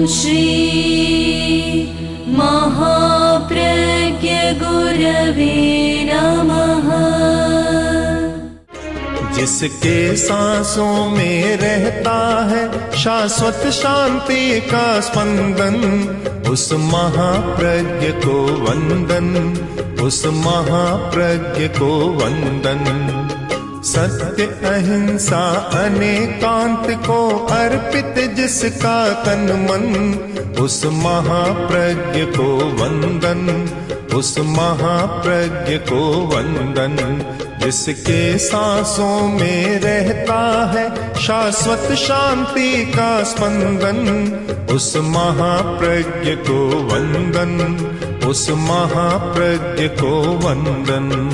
श्री महाप्रज्ञ गुरवे नमः। जिसके सांसों में रहता है शाश्वत शांति का स्पंदन, उस महाप्रज्ञ को वंदन, उस महाप्रज्ञ को वंदन। सत्य अहिंसा अनेकांत को अर्पित जिसका तन मन, उस महाप्रज्ञ को वंदन, उस महाप्रज्ञ को वंदन। जिसके सांसों में रहता है शाश्वत शांति का स्पंदन, उस महाप्रज्ञ को वंदन, उस महाप्रज्ञ को वंदन।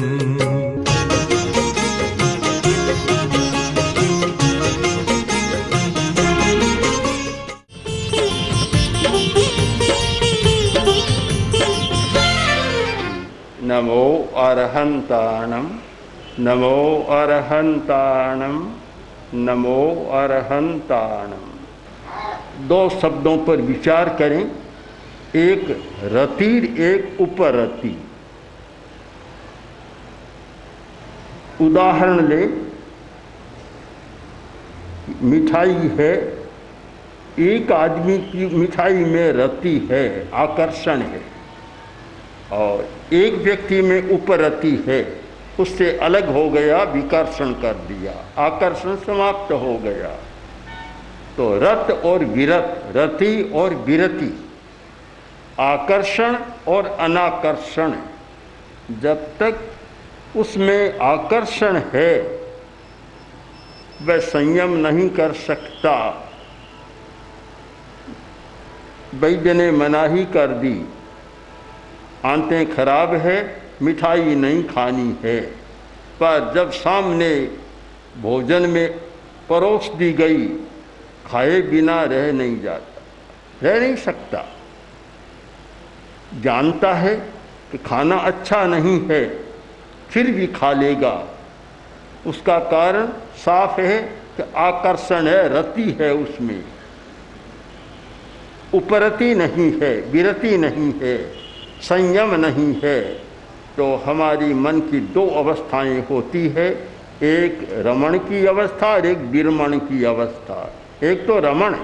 नमो अरहंताणं, नमो अरहंताणं, नमो अरहंताणं। दो शब्दों पर विचार करें, एक रतिर, एक उपरति। उदाहरण ले, मिठाई है, एक आदमी की मिठाई में रति है, आकर्षण है, और एक व्यक्ति में उपरति है, उससे अलग हो गया, विकर्षण कर दिया, आकर्षण समाप्त हो गया। तो रत और विरत, रति और विरति, आकर्षण और अनाकर्षण। जब तक उसमें आकर्षण है वह संयम नहीं कर सकता। वैद्य ने मनाही कर दी, आंतें खराब है, मिठाई नहीं खानी है, पर जब सामने भोजन में परोस दी गई, खाए बिना रह नहीं जाता, रह नहीं सकता। जानता है कि खाना अच्छा नहीं है, फिर भी खा लेगा। उसका कारण साफ है कि आकर्षण है, रति है उसमें, उपरति नहीं है, विरति नहीं है, संयम नहीं है। तो हमारी मन की दो अवस्थाएं होती है, एक रमण की अवस्था और एक विरमण की अवस्था। एक तो रमण,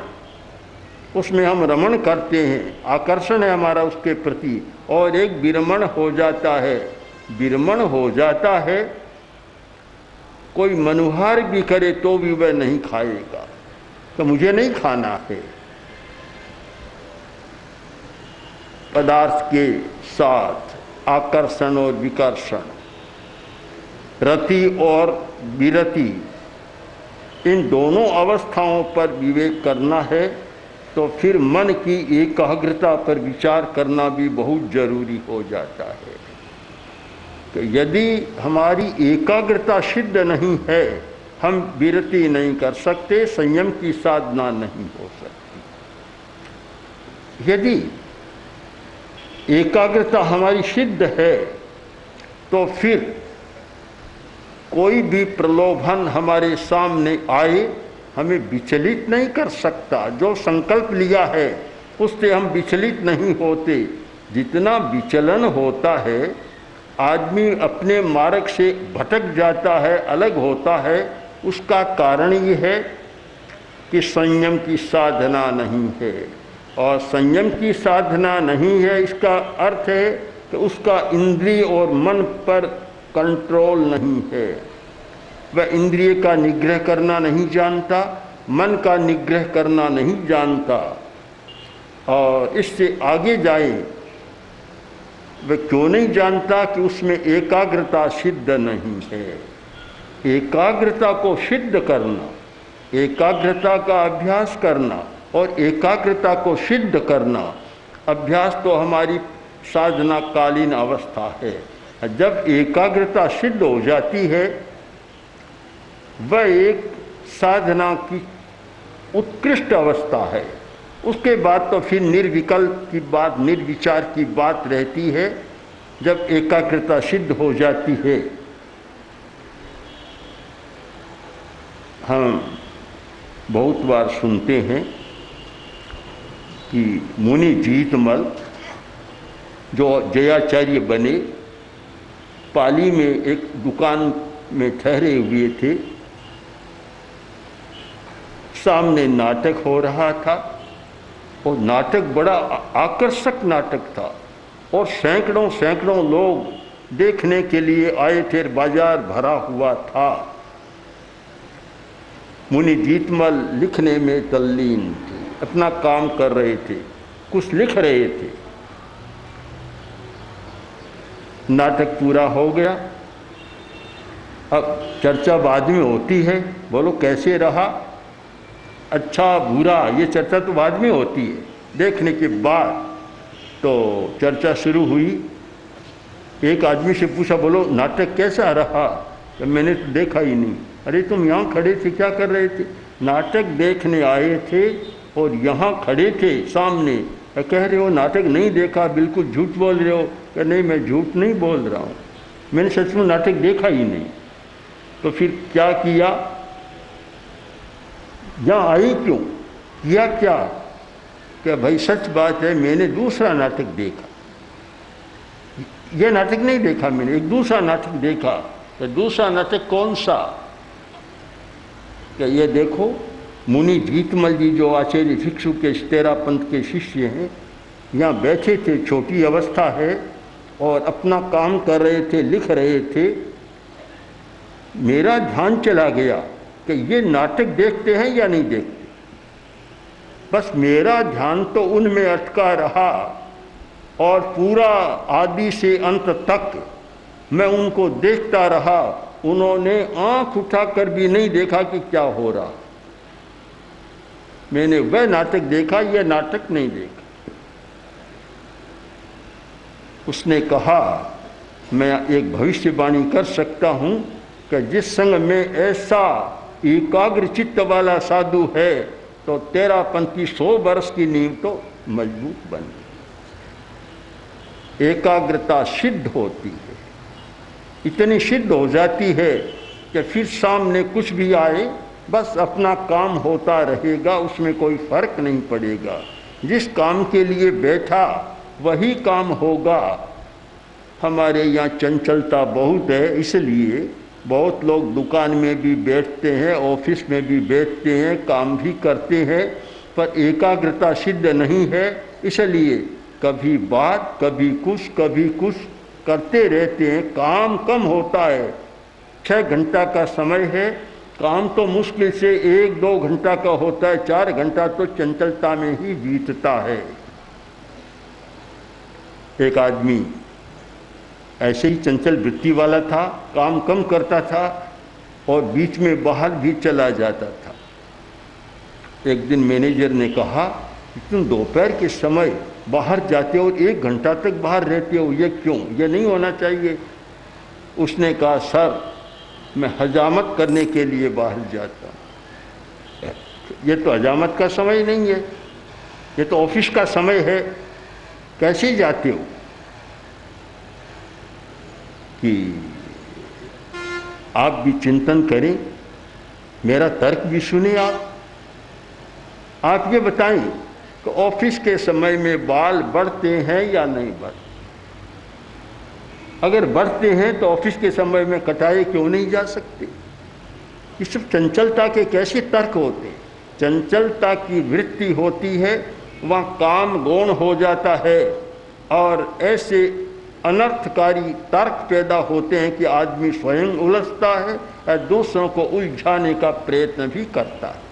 उसमें हम रमण करते हैं, आकर्षण है हमारा उसके प्रति, और एक विरमण हो जाता है। विरमण हो जाता है, कोई मनुहार भी करे तो भी वह नहीं खाएगा, तो मुझे नहीं खाना है। पदार्थ के साथ आकर्षण और विकर्षण, रति और विरति, इन दोनों अवस्थाओं पर विवेक करना है। तो फिर मन की एकाग्रता पर विचार करना भी बहुत जरूरी हो जाता है। तो यदि हमारी एकाग्रता सिद्ध नहीं है, हम विरति नहीं कर सकते, संयम की साधना नहीं हो सकती। यदि एकाग्रता हमारी सिद्ध है तो फिर कोई भी प्रलोभन हमारे सामने आए हमें विचलित नहीं कर सकता। जो संकल्प लिया है उससे हम विचलित नहीं होते। जितना विचलन होता है, आदमी अपने मार्ग से भटक जाता है, अलग होता है, उसका कारण ये है कि संयम की साधना नहीं है। और संयम की साधना नहीं है, इसका अर्थ है कि उसका इंद्रिय और मन पर कंट्रोल नहीं है। वह इंद्रिय का निग्रह करना नहीं जानता, मन का निग्रह करना नहीं जानता। और इससे आगे जाए, वह क्यों नहीं जानता कि उसमें एकाग्रता सिद्ध नहीं है। एकाग्रता को सिद्ध करना, एकाग्रता का अभ्यास करना और एकाग्रता को सिद्ध करना, अभ्यास तो हमारी साधना कालीन अवस्था है। जब एकाग्रता सिद्ध हो जाती है, वह एक साधना की उत्कृष्ट अवस्था है। उसके बाद तो फिर निर्विकल्प की बात, निर्विचार की बात रहती है। जब एकाग्रता सिद्ध हो जाती है, हम बहुत बार सुनते हैं कि मुनि जीतमल जो जयाचार्य बने, पाली में एक दुकान में ठहरे हुए थे। सामने नाटक हो रहा था और नाटक बड़ा आकर्षक नाटक था और सैकड़ों सैकड़ों लोग देखने के लिए आए थे, बाजार भरा हुआ था। मुनि जीतमल लिखने में तल्लीन थे, अपना काम कर रहे थे, कुछ लिख रहे थे। नाटक पूरा हो गया। अब चर्चा बाद में होती है, बोलो कैसे रहा, अच्छा बुरा, ये चर्चा तो बाद में होती है। देखने के बाद तो चर्चा शुरू हुई। एक आदमी से पूछा, बोलो नाटक कैसा रहा? तो मैंने तो देखा ही नहीं। अरे तुम यहाँ खड़े थे, क्या कर रहे थे? नाटक देखने आए थे और यहाँ खड़े थे सामने, कह रहे हो नाटक नहीं देखा, बिल्कुल झूठ बोल रहे हो। कि नहीं, मैं झूठ नहीं बोल रहा हूँ, मैंने सच में नाटक देखा ही नहीं। तो फिर क्या किया, यहाँ आई क्यों, किया क्या? कि भाई सच बात है, मैंने दूसरा नाटक देखा, ये नाटक नहीं देखा मैंने, एक दूसरा नाटक देखा। तो दूसरा नाटक कौन सा? कि ये देखो, मुनि जीतमल जी जो आचार्य भिक्षु के तेरा पंथ के शिष्य हैं, यहाँ बैठे थे, छोटी अवस्था है और अपना काम कर रहे थे, लिख रहे थे। मेरा ध्यान चला गया कि ये नाटक देखते हैं या नहीं देखते। बस मेरा ध्यान तो उनमें अटका रहा और पूरा आदि से अंत तक मैं उनको देखता रहा। उन्होंने आंख उठाकर भी नहीं देखा कि क्या हो रहा। मैंने वह नाटक देखा, यह नाटक नहीं देखा। उसने कहा, मैं एक भविष्यवाणी कर सकता हूं कि जिस संग में ऐसा एकाग्र चित्त वाला साधु है तो तेरा पंथी 100 वर्ष की नींव तो मजबूत बन गई। एकाग्रता सिद्ध होती है, इतनी सिद्ध हो जाती है कि फिर सामने कुछ भी आए, बस अपना काम होता रहेगा, उसमें कोई फर्क नहीं पड़ेगा। जिस काम के लिए बैठा वही काम होगा। हमारे यहाँ चंचलता बहुत है, इसलिए बहुत लोग दुकान में भी बैठते हैं, ऑफिस में भी बैठते हैं, काम भी करते हैं, पर एकाग्रता सिद्ध नहीं है। इसलिए कभी बात, कभी कुछ करते रहते हैं। काम कम होता है, 6 घंटा का समय है, काम तो मुश्किल से 1-2 घंटा का होता है, 4 घंटा तो चंचलता में ही बीतता है। एक आदमी ऐसे ही चंचल वृत्ति वाला था, काम कम करता था और बीच में बाहर भी चला जाता था। एक दिन मैनेजर ने कहा, तुम दोपहर के समय बाहर जाते हो और 1 घंटा तक बाहर रहते हो, ये क्यों? ये नहीं होना चाहिए। उसने कहा, सर मैं हजामत करने के लिए बाहर जाता हूँ। ये तो हजामत का समय नहीं है, ये तो ऑफिस का समय है, कैसे जाते हो? कि आप भी चिंतन करें, मेरा तर्क भी सुने। आप ये बताएं कि ऑफिस के समय में बाल बढ़ते हैं या नहीं बढ़ते? अगर बढ़ते हैं तो ऑफिस के समय में कटाए क्यों नहीं जा सकते? ये सब चंचलता के कैसे तर्क होते? चंचलता की वृत्ति होती है, वहाँ काम गौण हो जाता है और ऐसे अनर्थकारी तर्क पैदा होते हैं कि आदमी स्वयं उलझता है और दूसरों को उलझाने का प्रयत्न भी करता है।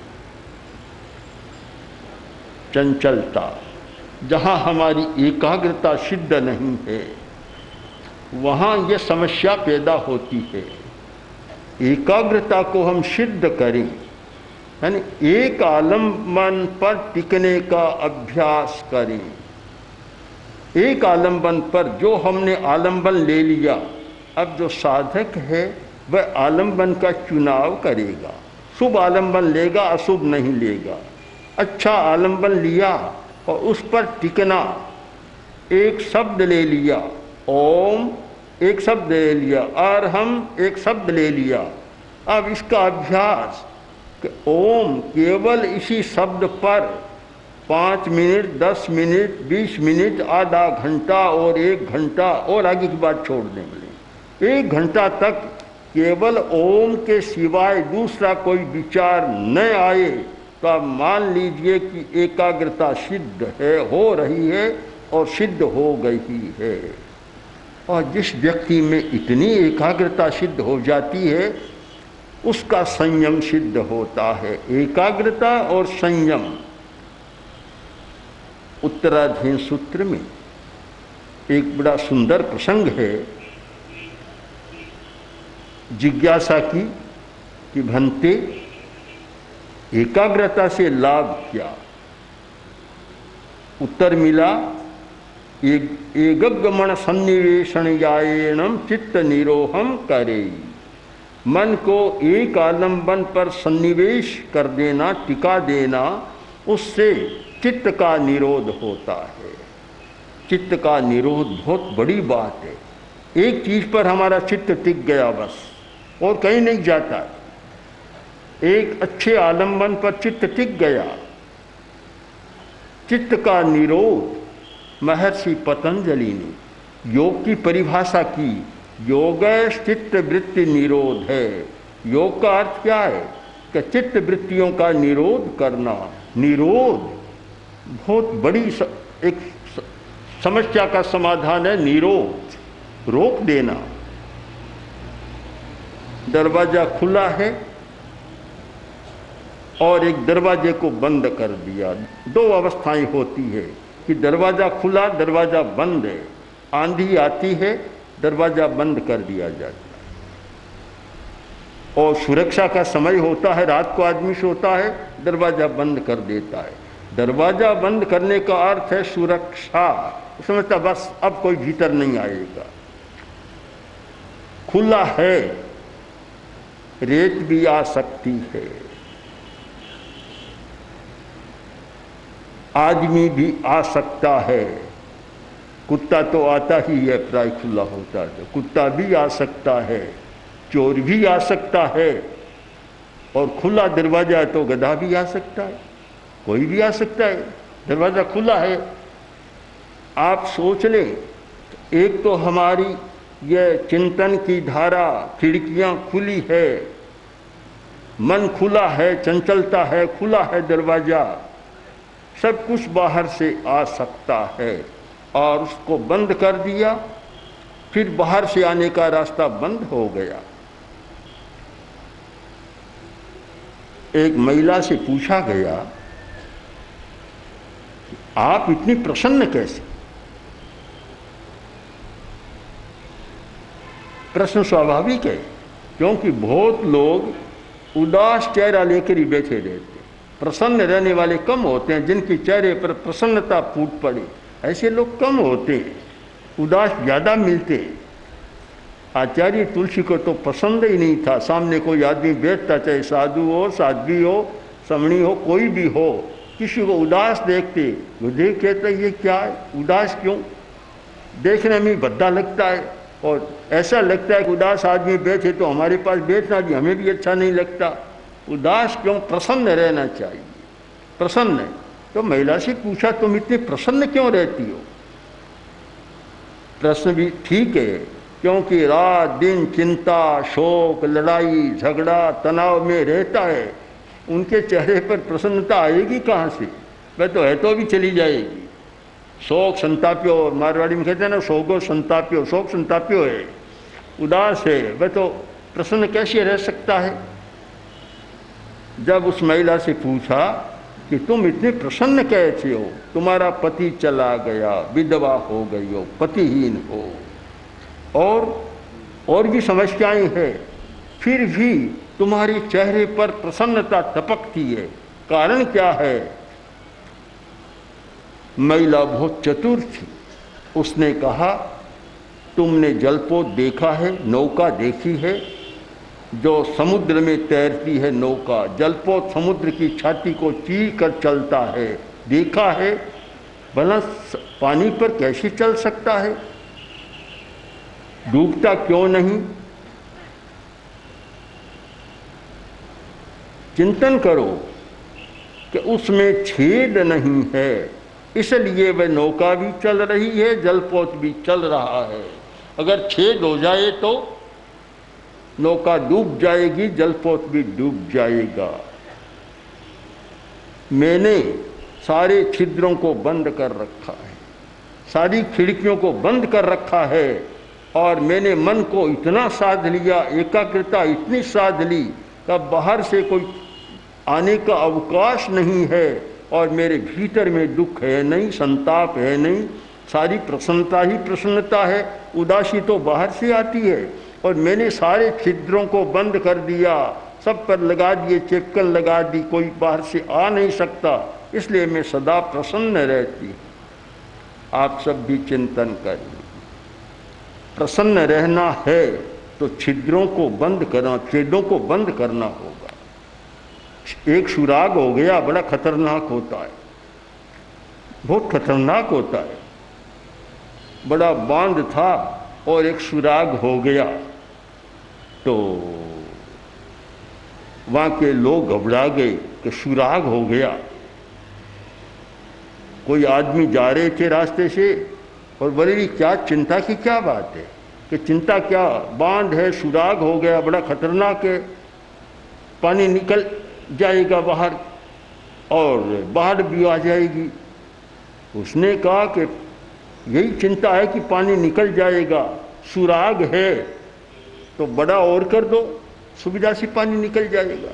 चंचलता, जहाँ हमारी एकाग्रता सिद्ध नहीं है, वहाँ यह समस्या पैदा होती है। एकाग्रता को हम सिद्ध करें, यानी एक आलम्बन पर टिकने का अभ्यास करें। एक आलम्बन पर जो हमने आलम्बन ले लिया, अब जो साधक है वह आलम्बन का चुनाव करेगा। शुभ आलम्बन लेगा, अशुभ नहीं लेगा। अच्छा आलम्बन लिया और उस पर टिकना, एक शब्द ले लिया, ओम एक शब्द ले लिया, अरहम एक शब्द ले लिया। अब इसका अभ्यास कि ओम केवल इसी शब्द पर 5 मिनट, 10 मिनट, 20 मिनट, आधा घंटा और 1 घंटा और आगे की बात छोड़ दें। 1 घंटा तक केवल ओम के सिवाय दूसरा कोई विचार न आए तो आप मान लीजिए कि एकाग्रता सिद्ध है, हो रही है और सिद्ध हो गई है। और जिस व्यक्ति में इतनी एकाग्रता सिद्ध हो जाती है उसका संयम सिद्ध होता है। एकाग्रता और संयम उत्तराधीन सूत्र में एक बड़ा सुंदर प्रसंग है। जिज्ञासा की कि भंते एकाग्रता से लाभ क्या? उत्तर मिला एकगमन सन्निवेशन यायेणम चित्त निरोहम करे। मन को एक आलंबन पर सन्निवेश कर देना, टिका देना, उससे चित्त का निरोध होता है। चित्त का निरोध बहुत बड़ी बात है। एक चीज पर हमारा चित्त टिक गया बस और कहीं नहीं जाता। एक अच्छे आलंबन पर चित्त टिक गया। चित्त का निरोध महर्षि पतंजलि ने योग की परिभाषा की। योग चित्त वृत्ति निरोध है। योग का अर्थ क्या है कि चित्त वृत्तियों का निरोध करना। निरोध बहुत बड़ी एक समस्या का समाधान है। निरोध, रोक देना। दरवाजा खुला है और एक दरवाजे को बंद कर दिया। 2 अवस्थाएं होती है कि दरवाजा खुला, दरवाजा बंद है। आंधी आती है, दरवाजा बंद कर दिया जाता है। और सुरक्षा का समय होता है, रात को आदमी सोता है, दरवाजा बंद कर देता है। दरवाजा बंद करने का अर्थ है सुरक्षा। समझता बस अब कोई भीतर नहीं आएगा। खुला है, रेत भी आ सकती है, आदमी भी आ सकता है। कुत्ता तो आता ही है, प्राय खुला होता है। कुत्ता भी आ सकता है, चोर भी आ सकता है, और खुला दरवाजा है तो गधा भी आ सकता है, कोई भी आ सकता है। दरवाजा खुला है। आप सोच लें, एक तो हमारी यह चिंतन की धारा, खिड़कियां खुली है, मन खुला है, चंचलता है, खुला है दरवाजा, सब कुछ बाहर से आ सकता है। और उसको बंद कर दिया, फिर बाहर से आने का रास्ता बंद हो गया। एक महिला से पूछा गया, आप इतनी प्रसन्न कैसे? प्रश्न स्वाभाविक है, क्योंकि बहुत लोग उदास चेहरा लेकर ही बैठे रहते हैं। प्रसन्न रहने वाले कम होते हैं, जिनके चेहरे पर प्रसन्नता फूट पड़े, ऐसे लोग कम होते हैं, उदास ज़्यादा मिलते हैं। आचार्य तुलसी को तो पसंद ही नहीं था सामने कोई आदमी बैठता, चाहे साधु हो, साध्वी हो, समणी हो, कोई भी हो, किसी को उदास देखते मुझे कहते ये क्या है, उदास क्यों? देखने में भद्दा लगता है और ऐसा लगता है कि उदास आदमी बैठे तो हमारे पास बैठना भी हमें भी अच्छा नहीं लगता। उदास क्यों? प्रसन्न रहना चाहिए। प्रसन्न है। तो महिला से पूछा, तुम इतनी प्रसन्न क्यों रहती हो? प्रश्न भी ठीक है, क्योंकि रात दिन चिंता, शोक, लड़ाई, झगड़ा, तनाव में रहता है। उनके चेहरे पर प्रसन्नता आएगी कहाँ से? वह तो है तो भी चली जाएगी। शोक संताप्यो, मारवाड़ी में कहते हैं ना, शोको संताप्यो, शोक संताप्यो है, उदास है, वह तो प्रसन्न कैसे रह सकता है? जब उस महिला से पूछा कि तुम इतने प्रसन्न कैसे हो, तुम्हारा पति चला गया, विधवा हो गई हो, पतिहीन हो, और भी समस्याएं हैं, फिर भी तुम्हारे चेहरे पर प्रसन्नता टपकती है, कारण क्या है? महिला बहुत चतुर थी। उसने कहा, तुमने जलपोत देखा है, नौका देखी है, जो समुद्र में तैरती है नौका, जलपोत समुद्र की छाती को चीर कर चलता है, देखा है? भला पानी पर कैसे चल सकता है? डूबता क्यों नहीं? चिंतन करो, कि उसमें छेद नहीं है, इसलिए वह नौका भी चल रही है, जलपोत भी चल रहा है। अगर छेद हो जाए तो नौका डूब जाएगी, जलपोत भी डूब जाएगा। मैंने सारे छिद्रों को बंद कर रखा है, सारी खिड़कियों को बंद कर रखा है, और मैंने मन को इतना साध लिया, एकाग्रता इतनी साध ली कि बाहर से कोई आने का अवकाश नहीं है, और मेरे भीतर में दुख है नहीं, संताप है नहीं, सारी प्रसन्नता ही प्रसन्नता है। उदासी तो बाहर से आती है, और मैंने सारे छिद्रों को बंद कर दिया, सब पर लगा दिए, चेपकन लगा दी, कोई बाहर से आ नहीं सकता, इसलिए मैं सदा प्रसन्न रहती हूँ। आप सब भी चिंतन करें, प्रसन्न रहना है तो छिद्रों को बंद करना, छेदों को बंद करना होगा। एक सुराग हो गया, बड़ा खतरनाक होता है, बहुत खतरनाक होता है। बड़ा बांध था और एक सुराग हो गया तो वहाँ के लोग घबरा गए कि सुराग हो गया। कोई आदमी जा रहे थे रास्ते से और बोले क्या चिंता की क्या बात है, कि चिंता क्या, बांध है, सुराग हो गया, बड़ा खतरनाक है, पानी निकल जाएगा बाहर और बाढ़ भी आ जाएगी। उसने कहा कि यही चिंता है कि पानी निकल जाएगा, सुराग है तो बड़ा और कर दो, सुविधा से पानी निकल जाएगा।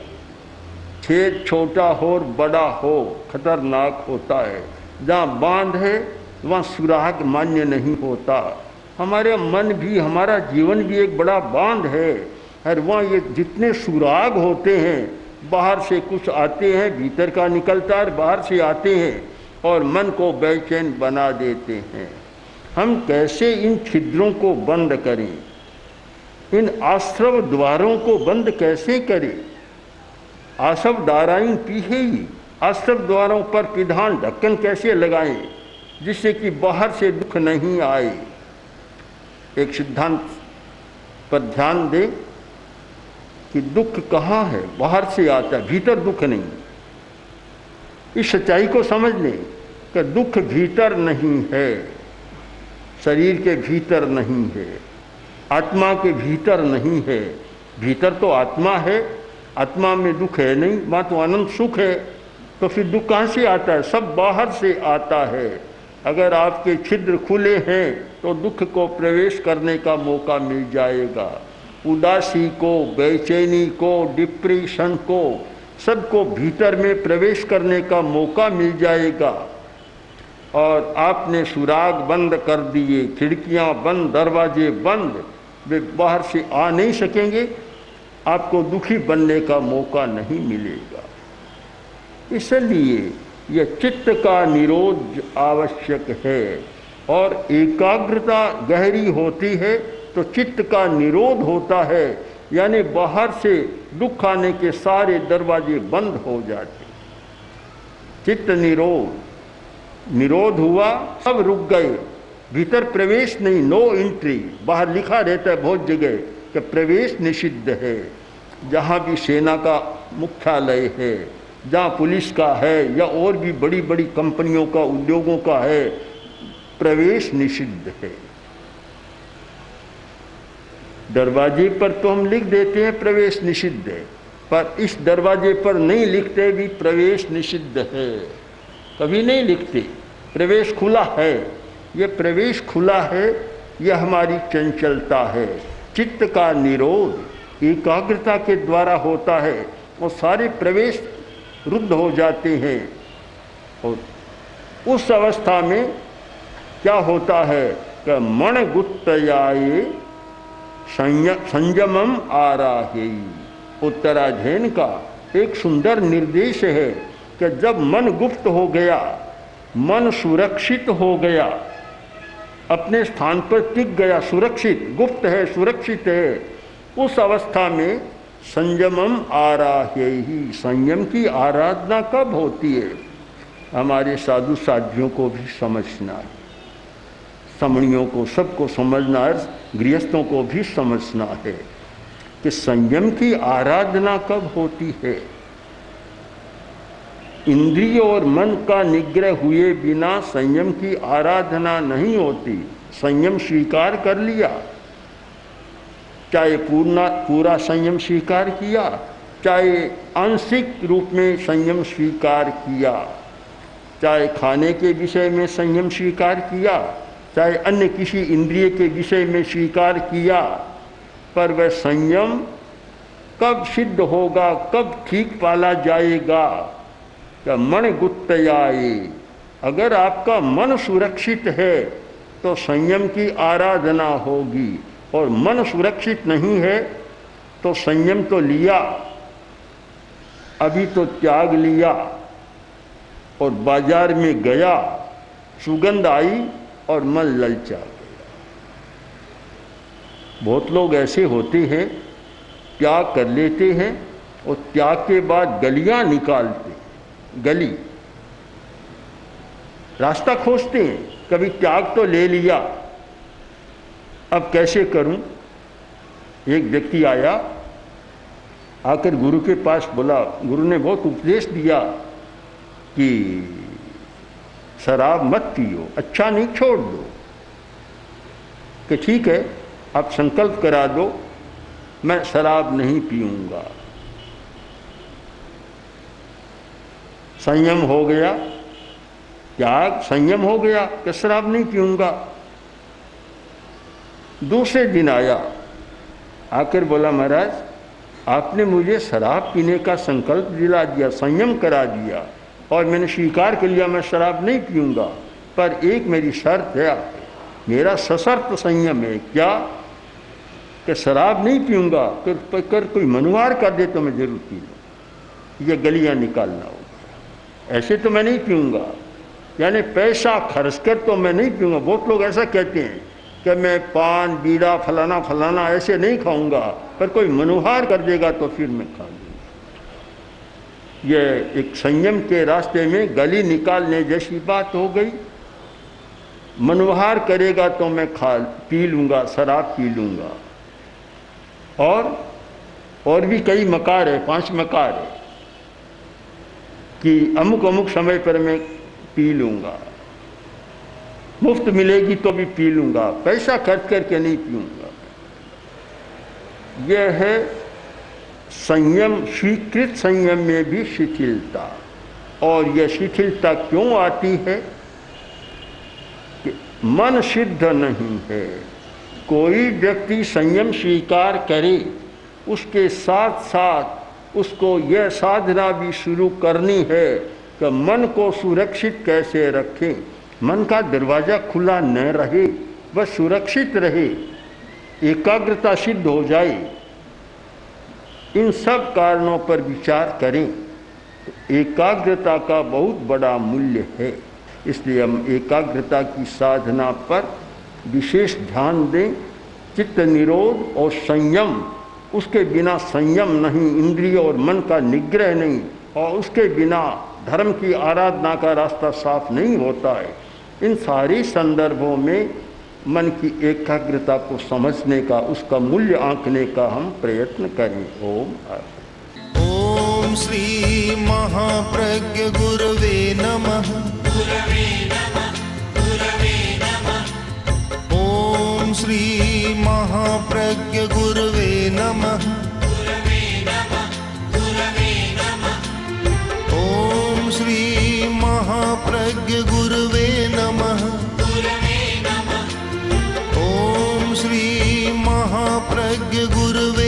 छेद छोटा हो और बड़ा हो खतरनाक होता है। जहाँ बांध है वहाँ सुराग मान्य नहीं होता। हमारे मन भी, हमारा जीवन भी एक बड़ा बांध है, और वहाँ ये जितने सुराग होते हैं, बाहर से कुछ आते हैं, भीतर का निकलता है, बाहर से आते हैं और मन को बेचैन बना देते हैं। हम कैसे इन छिद्रों को बंद करें, इन आश्रव द्वारों को बंद कैसे करें? आसव दाराइन पीहे ही, आश्रव द्वारों पर पिधान ढक्कन कैसे लगाएं जिससे कि बाहर से दुख नहीं आए? एक सिद्धांत पर ध्यान दें कि दुख कहाँ है, बाहर से आता है, भीतर दुख नहीं। इस सच्चाई को समझ लें कि दुख भीतर नहीं है, शरीर के भीतर नहीं है, आत्मा के भीतर नहीं है। भीतर तो आत्मा है, आत्मा में दुख है नहीं, वहाँ तो अनंत सुख है, तो फिर दुख कहाँ से आता है? सब बाहर से आता है। अगर आपके छिद्र खुले हैं तो दुख को प्रवेश करने का मौका मिल जाएगा। उदासी को, बेचैनी को, डिप्रेशन को, सबको भीतर में प्रवेश करने का मौका मिल जाएगा। और आपने सुराग बंद कर दिए, खिड़कियां बंद, दरवाजे बंद, वे बाहर से आ नहीं सकेंगे, आपको दुखी बनने का मौका नहीं मिलेगा। इसलिए यह चित्त का निरोध आवश्यक है, और एकाग्रता गहरी होती है तो चित्त का निरोध होता है, यानी बाहर से दुख आने के सारे दरवाजे बंद हो जाते। चित्त निरोध हुआ, सब रुक गए, भीतर प्रवेश नहीं, नो एंट्री। बाहर लिखा रहता है बहुत जगह कि प्रवेश निषिद्ध है। जहाँ भी सेना का मुख्यालय है, जहाँ पुलिस का है, या और भी बड़ी बड़ी कंपनियों का, उद्योगों का है, प्रवेश निषिद्ध है। दरवाजे पर तो हम लिख देते हैं प्रवेश निषिद्ध है, पर इस दरवाजे पर नहीं लिखते भी प्रवेश निषिद्ध है, कभी नहीं लिखते। प्रवेश खुला है, ये प्रवेश खुला है, यह हमारी चंचलता है। चित्त का निरोध एकाग्रता के द्वारा होता है, और सारे प्रवेश रुद्ध हो जाते हैं। और उस अवस्था में क्या होता है कि मन गुप्तयाये संयमम आराहे। उत्तराधीन का एक सुंदर निर्देश है कि जब मन गुप्त हो गया, मन सुरक्षित हो गया, अपने स्थान पर टिक गया, सुरक्षित, गुप्त है, सुरक्षित है, उस अवस्था में संयमम आराह्यहि, संयम की आराधना कब होती है? हमारे साधु साध्वियों को भी समझना है, समणियों को, सबको समझना है, गृहस्थों को भी समझना है कि संयम की आराधना कब होती है। इंद्रिय और मन का निग्रह हुए बिना संयम की आराधना नहीं होती। संयम स्वीकार कर लिया, चाहे पूरा संयम स्वीकार किया, चाहे आंशिक रूप में संयम स्वीकार किया, चाहे खाने के विषय में संयम स्वीकार किया, चाहे अन्य किसी इंद्रिय के विषय में स्वीकार किया, पर वह संयम कब सिद्ध होगा, कब ठीक पाला जाएगा? क्या मन गुप्तयाये, अगर आपका मन सुरक्षित है तो संयम की आराधना होगी, और मन सुरक्षित नहीं है तो संयम तो लिया, अभी तो त्याग लिया और बाजार में गया, सुगंध आई और मन ललचा गया। बहुत लोग ऐसे होते हैं, त्याग कर लेते हैं और त्याग के बाद गलियां निकालते, गली रास्ता खोजते हैं। कभी त्याग तो ले लिया, अब कैसे करूं? एक व्यक्ति आया, आकर गुरु के पास बोला, गुरु ने बहुत उपदेश दिया कि शराब मत पियो, अच्छा नहीं, छोड़ दो। कि ठीक है, आप संकल्प करा दो, मैं शराब नहीं पीऊंगा। संयम हो गया, त्याग संयम हो गया कि शराब नहीं पीऊंगा। दूसरे दिन आया, आकर बोला, महाराज आपने मुझे शराब पीने का संकल्प दिला दिया, संयम करा दिया, और मैंने स्वीकार कर लिया मैं शराब नहीं पीऊंगा, पर एक मेरी शर्त है, मेरा सशर्त संयम है। क्या? कि शराब नहीं पीऊंगा, कर कोई मनुवार कर दे तो मैं जरूर पी लूँ, ये गलियाँ निकालना होगा, ऐसे तो मैं नहीं पीऊंगा, यानी पैसा खर्च कर तो मैं नहीं पीऊंगा। बहुत लोग ऐसा कहते हैं कि मैं पान बीड़ा फलाना फलाना ऐसे नहीं खाऊंगा, पर कोई मनुहार कर देगा तो फिर मैं खा लूँगा। ये एक संयम के रास्ते में गली निकालने जैसी बात हो गई। मनुहार करेगा तो मैं पी लूँगा, शराब पी लूँगा। और भी कई मकार है, 5 मकार है कि अमुक अमुक समय पर मैं पी लूँगा, मुफ्त मिलेगी तो भी पी लूँगा, पैसा खर्च करके नहीं पीऊँगा। यह है संयम, स्वीकृत संयम में भी शिथिलता। और यह शिथिलता क्यों आती है? कि मन सिद्ध नहीं है। कोई व्यक्ति संयम स्वीकार करे, उसके साथ साथ उसको यह साधना भी शुरू करनी है कि मन को सुरक्षित कैसे रखें, मन का दरवाज़ा खुला न रहे, वह सुरक्षित रहे, एकाग्रता सिद्ध हो जाए। इन सब कारणों पर विचार करें तो एकाग्रता का बहुत बड़ा मूल्य है। इसलिए हम एकाग्रता की साधना पर विशेष ध्यान दें। चित्त निरोध और संयम, उसके बिना संयम नहीं, इंद्रिय और मन का निग्रह नहीं, और उसके बिना धर्म की आराधना का रास्ता साफ नहीं होता है। इन सारे संदर्भों में मन की एकाग्रता को समझने का, उसका मूल्य आंकने का हम प्रयत्न करें। ओम ओम श्री महाप्रज्ञ गुरवे नमः। ओम श्री महाप्रज्ञ गुरवे नमः। ओम श्री महाप्रज्ञ गुरवे नमः। ओम श्री महाप्रज्ञ गुरवे